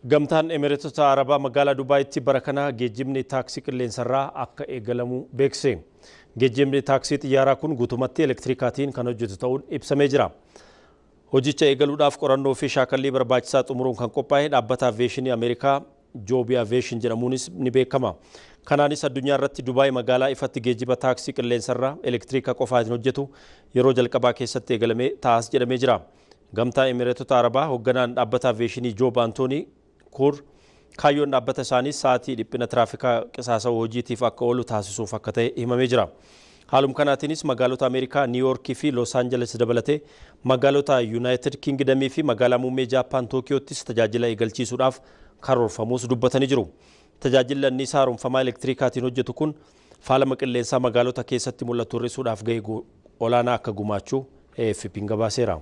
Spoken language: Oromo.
Gamtaan Emireetota Arabaa magaalaa Dubaayitti bara kana geejjibni taaksii qilleensarraa akka eegalamu beekse. Geejjibni taaksii xiyyaaraa kun guutumatti elektirikaatiin kan hojjetu ta'uun ibsamee jira. Hojicha eegaluudhaaf qorannoo fi shaakallii barbaachisaa xumuruun kan qophaa'e dhaabbata Aviyeeshinii Ameerikaa Joobii Aviyeeshin jedhamuunis ni beekama. Kanaanis addunyaa irratti Dubaay magaalaa ifatti geejjiba taaksii qilleensarraa elektirika qofaatiin hojjetu yeroo jalqabaa keessatti eegalamee taa'as jedhamee jira. Gamtaa Emireetota Arabaa hoogganaan dhaabbata Aviyeeshinii Joob Antoonii Kur kaayyoon dhaabbata isaanii sa'aatii dhiphina tiraafikaa qisaasa'uu hojiitiif akka oolu taasisuuf akka ta'e himamee jira. Haaluma kanaatiinis magaalota Ameerikaa Niiwuyoorkii fi Los Aangeles dabalatee magaalota Yuunaayitid Kingdamii fi magaalaa muummee Jaappaan Tookiyoottis tajaajila eegalchiisuudhaaf karoorfamuus dubbatanii jiru. Tajaajilli anniisaa haaromfamaa elektirikaatiin hojjetu kun faalama qilleensaa magaalota keessatti mul'atu hir'isuudhaaf gahee olaanaa akka gumaachuu AFP'n gabaaseera.